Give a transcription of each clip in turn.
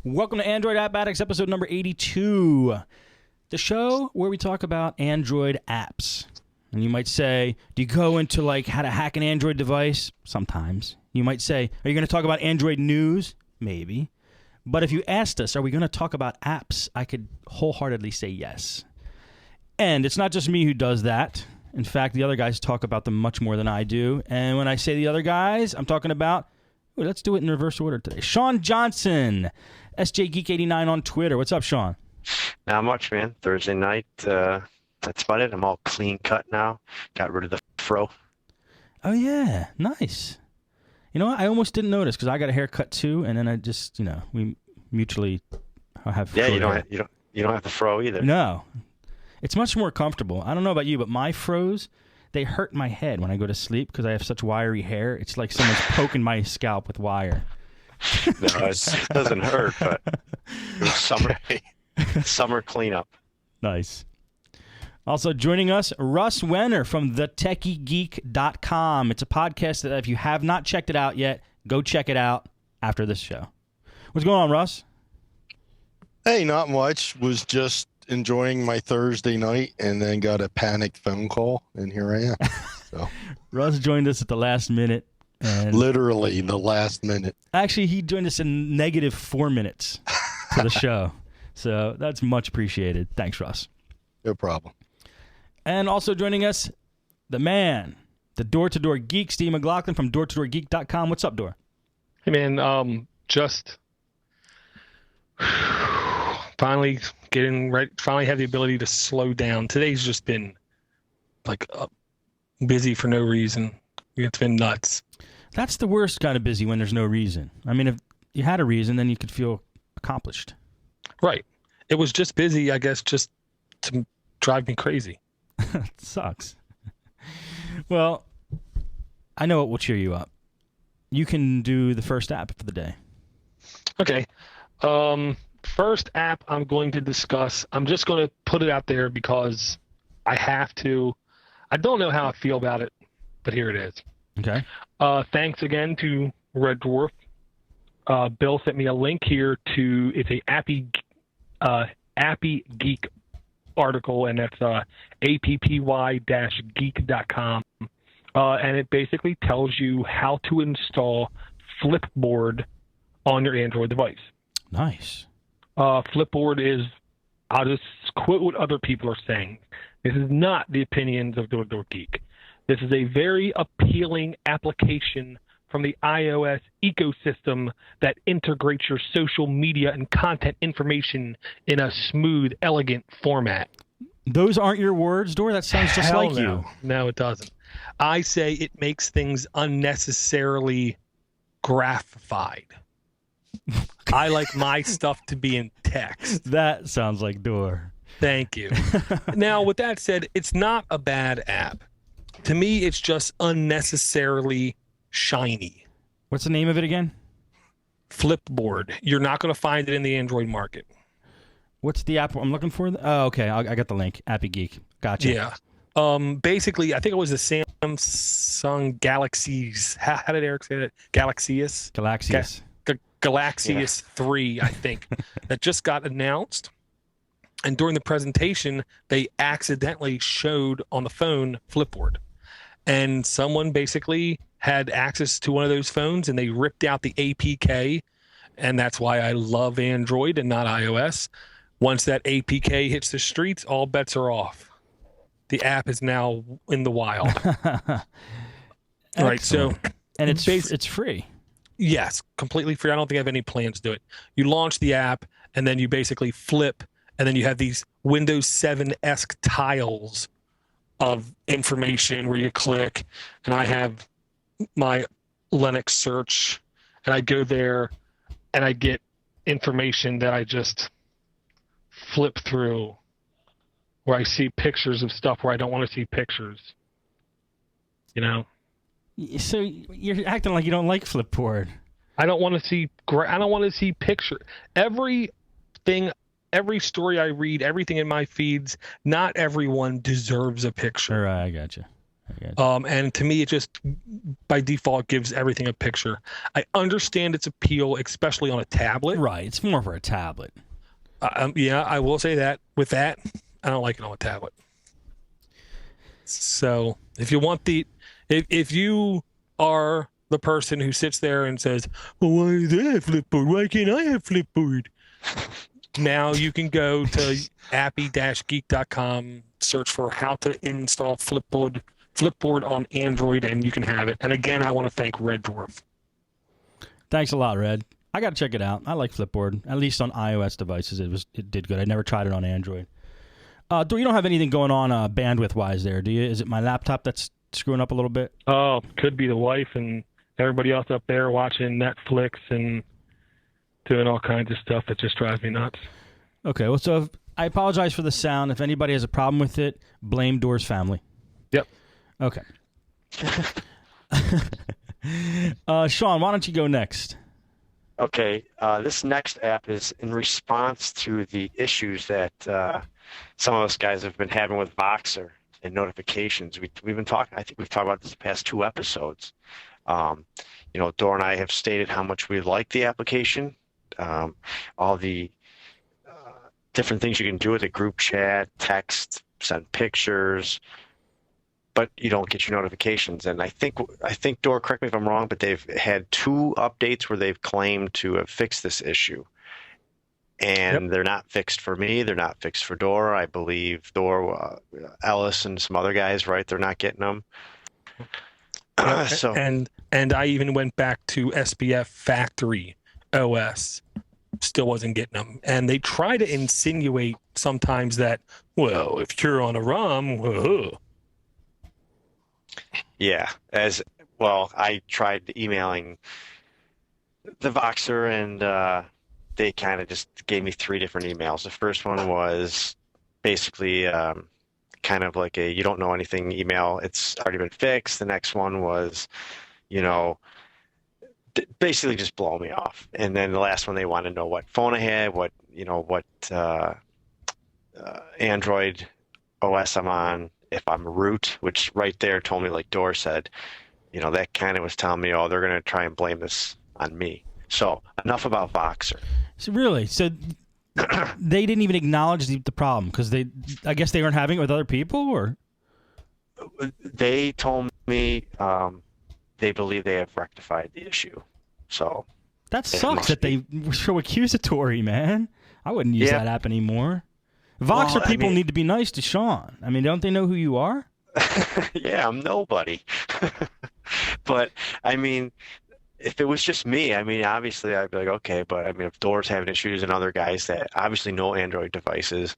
Welcome to Android App Addicts, episode number 82. The show where we talk about Android apps. And you might say, do you go into like how to hack an Android device? Sometimes. You might say, are you going to talk about Android news? Maybe. But if you asked us, are we going to talk about apps? I could wholeheartedly say yes. And it's not just me who does that. In fact, the other guys talk about them much more than I do. And when I say the other guys, I'm talking about, let's do it in reverse order today. Shawn Johnson, SJGeek89 on Twitter. What's up, Shawn? Not much, man. Thursday night, that's about it. I'm all clean cut now. Got rid of the fro. Oh, yeah. Nice. You know what? I almost didn't notice because I got a haircut too, and then I just, we mutually have. Yeah, you don't have the fro either. No. It's much more comfortable. I don't know about you, but my froze, they hurt my head when I go to sleep because I have such wiry hair. It's like someone's poking my scalp with wire. No, it doesn't hurt, but it was summer cleanup. Nice. Also joining us, Russ Winner from thetechiegeek.com. It's a podcast that if you have not checked it out yet, go check it out after this show. What's going on, Russ? Hey, not much. Was just enjoying my Thursday night and then got a panicked phone call, and here I am. So Russ joined us at the last minute. And literally the last minute. Actually, he joined us in negative 4 minutes to the show. So that's much appreciated. Thanks, Russ. No problem. And also joining us, the man, the door-to-door geek, Steve McLaughlin from doortodoorgeek.com. What's up, Door? Hey, man, just finally getting right. Finally have the ability to slow down. Today's just been like busy for no reason. It's been nuts. That's the worst kind of busy when there's no reason. I mean, if you had a reason, then you could feel accomplished. Right. It was just busy, I guess, just to drive me crazy. It sucks. Well, I know it will cheer you up. You can do the first app for the day. Okay. First app I'm going to discuss, I'm just going to put it out there because I have to. I don't know how I feel about it, but here it is. Okay. Thanks again to Red Dwarf. Bill sent me a link here to, it's a Appy Geek article, and that's appy-geek.com. And it basically tells you how to install Flipboard on your Android device. Nice. Flipboard is, I'll just quote what other people are saying. This is not the opinions of Door Geek. This is a very appealing application from the iOS ecosystem that integrates your social media and content information in a smooth, elegant format. Those aren't your words, Door? That sounds just like you. No, it doesn't. I say it makes things unnecessarily graphified. I like my stuff to be in text. That sounds like Door. Thank you. Now, with that said, it's not a bad app. To me, it's just unnecessarily shiny. What's the name of it again? Flipboard. You're not going to find it in the Android market. What's the app I'm looking for? Oh, okay. I got the link. Appy Geek. Gotcha. Yeah. Basically, I think it was the Samsung Galaxies. How did Eric say that? Galaxius? Galaxius 3, I think, that just got announced. And during the presentation, they accidentally showed on the phone Flipboard. And someone basically had access to one of those phones, and they ripped out the APK. And that's why I love Android and not iOS. Once that APK hits the streets, all bets are off. The app is now in the wild. Right. So, and it's free. Yes, completely free. I don't think I have any plans to do it. You launch the app, and then you basically flip, and then you have these Windows 7-esque tiles of information where you click, and I have my Linux search, and I go there, and I get information that I just flip through, where I see pictures of stuff where I don't want to see pictures. You know? So you're acting like you don't like Flipboard. I don't want to see. I don't want to see picture. Everything, every story I read, everything in my feeds. Not everyone deserves a picture. Right, I got you. And to me, it just by default gives everything a picture. I understand its appeal, especially on a tablet. Right. It's more for a tablet. Yeah, I will say that. With that, I don't like it on a tablet. So if you want if you are the person who sits there and says, well, why is that a Flipboard? Why can't I have Flipboard? Now you can go to appy-geek.com, search for how to install Flipboard on Android, and you can have it. And again, I want to thank Red Dwarf. Thanks a lot, Red. I got to check it out. I like Flipboard, at least on iOS devices. It did good. I never tried it on Android. You don't have anything going on bandwidth-wise there, do you? Is it my laptop that's screwing up a little bit? Oh, could be the wife and everybody else up there watching Netflix and doing all kinds of stuff that just drives me nuts. Okay, well, so I apologize for the sound. If anybody has a problem with it, blame Door's family. Yep. Okay. Shawn, why don't you go next? Okay, this next app is in response to the issues that some of us guys have been having with Voxer and notifications. We've been talking. I think we've talked about this the past 2 episodes. Dor and I have stated how much we like the application, all the different things you can do with it: group chat, text, send pictures, but you don't get your notifications. And I think Dor, correct me if I'm wrong, but they've had 2 updates where they've claimed to have fixed this issue. And They're not fixed for me. They're not fixed for Dor. I believe Dor, Ellis, and some other guys, right? They're not getting them. And I even went back to SPF Factory OS. Still wasn't getting them. And they try to insinuate sometimes that, well, if you're on a ROM, whoa. Yeah, as well, I tried emailing the Voxer, and they kind of just gave me 3 different emails. The first one was basically kind of like a "you don't know anything" email. It's already been fixed. The next one was, basically just blow me off. And then the last one, they want to know what phone I had, what Android OS I'm on, if I'm root, which right there told me, like Dor said, that kind of was telling me, oh, they're going to try and blame this on me. So enough about Voxer. So really, they didn't even acknowledge the problem because I guess they weren't having it with other people, or they told me they believe they have rectified the issue. So that sucks that they were so accusatory, man. I wouldn't use that app anymore. Voxer people need to be nice to Shawn. I mean, don't they know who you are? Yeah, I'm nobody. But I mean, if it was just me, I mean, obviously I'd be like, okay, but I mean, if Dor's having issues and other guys that obviously know Android devices,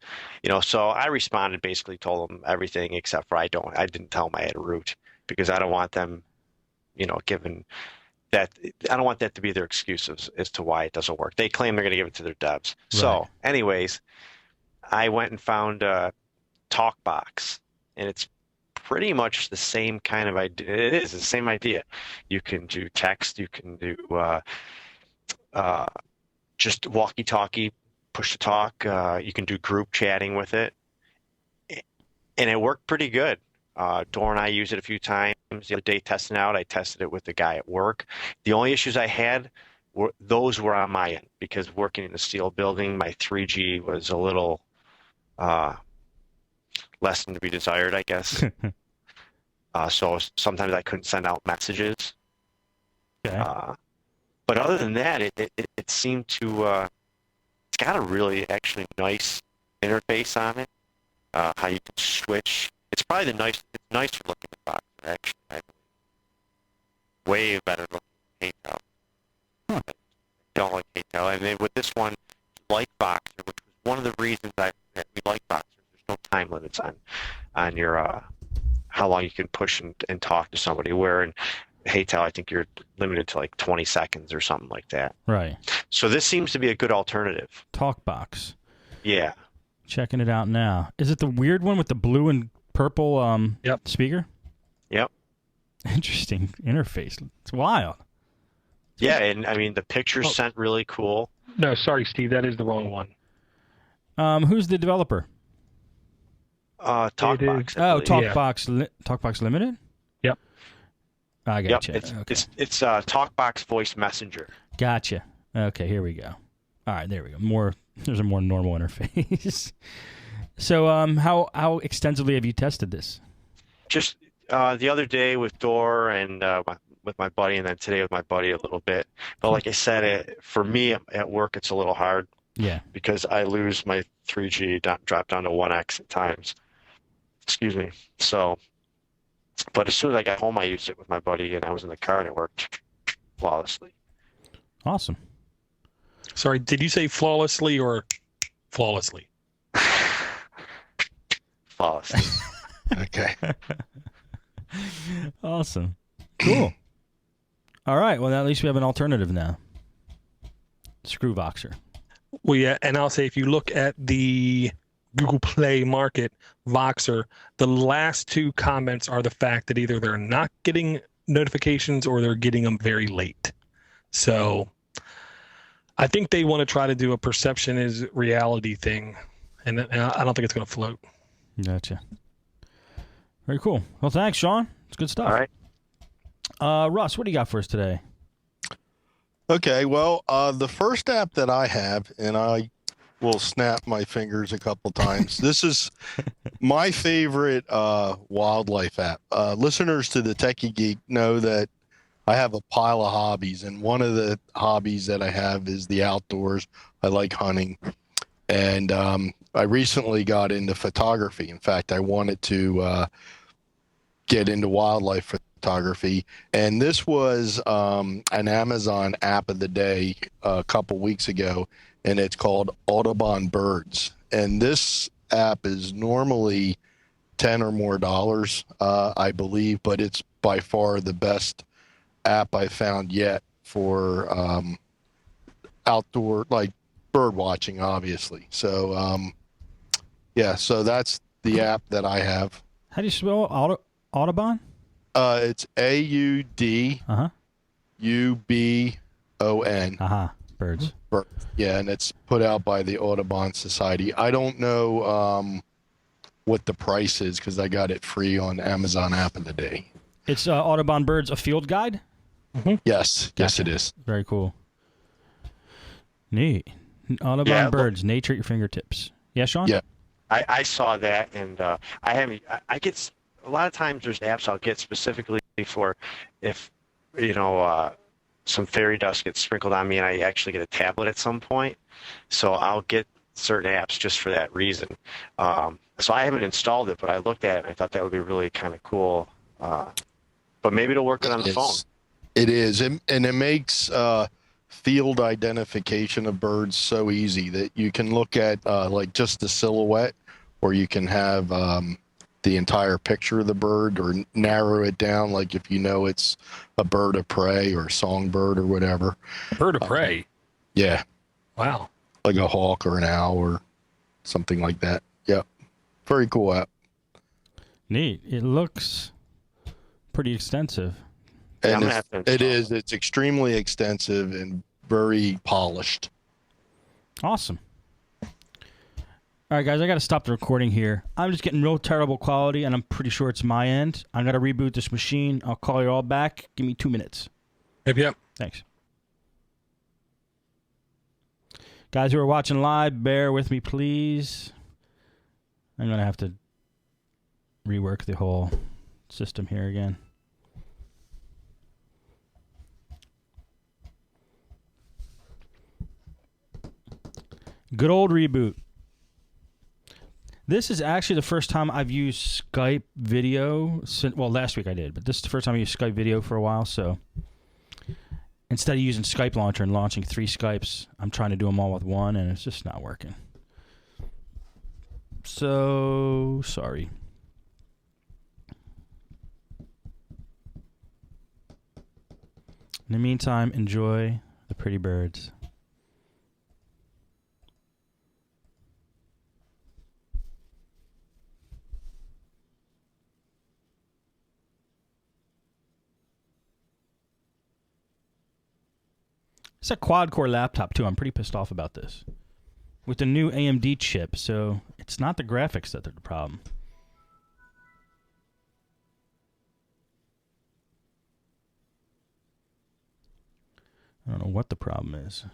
so I responded, basically told them everything except for I didn't tell them I had a root, because I don't want them, given that, I don't want that to be their excuse as to why it doesn't work. They claim they're going to give it to their devs. Right. So anyways, I went and found Talkbox, and it's pretty much the same kind of idea. It is the same idea. You can do text. You can do just walkie-talkie, push-to-talk. You can do group chatting with it, and it worked pretty good. Dor and I used it a few times the other day testing out. I tested it with the guy at work. The only issues I had were on my end, because working in a steel building, my 3G was a little less than to be desired, I guess. So sometimes I couldn't send out messages. Okay. But other than that, it seemed to it's got a really actually nice interface on it. How you can switch. It's probably it's nicer looking box, actually. Way better looking PayPal. I don't like PayPal. And then with this one, like Boxer, which was one of the reasons we like Boxer. There's no time limits on your how long you can push and talk to somebody. Where in HeyTel, I think you're limited to like 20 seconds or something like that. Right. So this seems to be a good alternative. Talkbox. Yeah. Checking it out now. Is it the weird one with the blue and purple speaker? Yep. Interesting interface. It's wild. Yeah, and I mean the pictures sent really cool. No, sorry, Steve, that is the wrong one. Who's the developer? Talkbox. Talkbox. Talkbox Limited. I Yep, gotcha. it's Okay. it's Talkbox Voice Messenger. Gotcha. Okay, here we go. All right, there we go. There's a more normal interface. So, how extensively have you tested this? Just the other day with Dor and with my buddy, and then today with my buddy a little bit. But like I said, for me at work, it's a little hard Yeah. because I lose my 3G, drop down to 1x at times. Excuse me. So, but as soon as I got home, I used it with my buddy, and I was in the car, and it worked flawlessly. Awesome. Sorry, did you say flawlessly or flawlessly? Flawlessly. Okay. Awesome. Cool. All right. Well, at least we have an alternative now. Screw Voxer. Well, yeah, and I'll say if you look at the Google Play market, Voxer, the last two comments are the fact that either they're not getting notifications or they're getting them very late. So I think they want to try to do a perception is reality thing, and I don't think it's going to float. Gotcha. Very cool. Well, thanks, Shawn. It's good stuff. All right. Russ, what do you got for us today? Okay, well, the first app that I have, and I will snap my fingers a couple times. This is my favorite wildlife app. Listeners to the Techie Geek know that I have a pile of hobbies, and one of the hobbies that I have is the outdoors. I like hunting, and I recently got into photography. In fact, I wanted to get into wildlife photography, and this was an Amazon app of the day a couple weeks ago, and it's called Audubon Birds. And this app is normally $10 or more, I believe, but it's by far the best app I found yet for outdoor, like bird watching, obviously. So yeah, so that's the app that I have. How do you spell Audubon? It's AUDUBON. Birds. Yeah, and it's put out by the Audubon Society. I don't know what the price is because I got it free on Amazon App of the Day. It's Audubon Birds, a field guide? Mm-hmm. Yes, Gotcha. yes, it is. Very cool. Neat. Audubon Birds, nature at your fingertips. Yeah, Shawn? Yeah. I saw that, and I get a lot of times there's apps I'll get specifically for if some fairy dust gets sprinkled on me and I actually get a tablet at some point. So I'll get certain apps just for that reason. So I haven't installed it, but I looked at it and I thought that would be really kind of cool. But maybe it'll work on the phone. It is, and it makes field identification of birds so easy that you can look at like just the silhouette, or you can have the entire picture of the bird, or narrow it down, like if you know it's a bird of prey or songbird or whatever. Bird of prey? Yeah. Wow. Like a hawk or an owl or something like that. Yep. Very cool app. Neat. It looks pretty extensive. And it's extremely extensive and very polished. Awesome. All right, guys, I got to stop the recording here. I'm just getting real terrible quality, and I'm pretty sure it's my end. I'm going to reboot this machine. I'll call you all back. Give me 2 minutes. Yep. Thanks. Guys who are watching live, bear with me, please. I'm going to have to rework the whole system here again. Good old reboot. This is actually the first time I've used Skype video since, well, last week I did, but this is the first time I used Skype video for a while, so instead of using Skype Launcher and launching 3 Skypes, I'm trying to do them all with one, and it's just not working. So, sorry. In the meantime, enjoy the pretty birds. It's a quad-core laptop, too. I'm pretty pissed off about this. With the new AMD chip, so it's not the graphics that are the problem. I don't know what the problem is.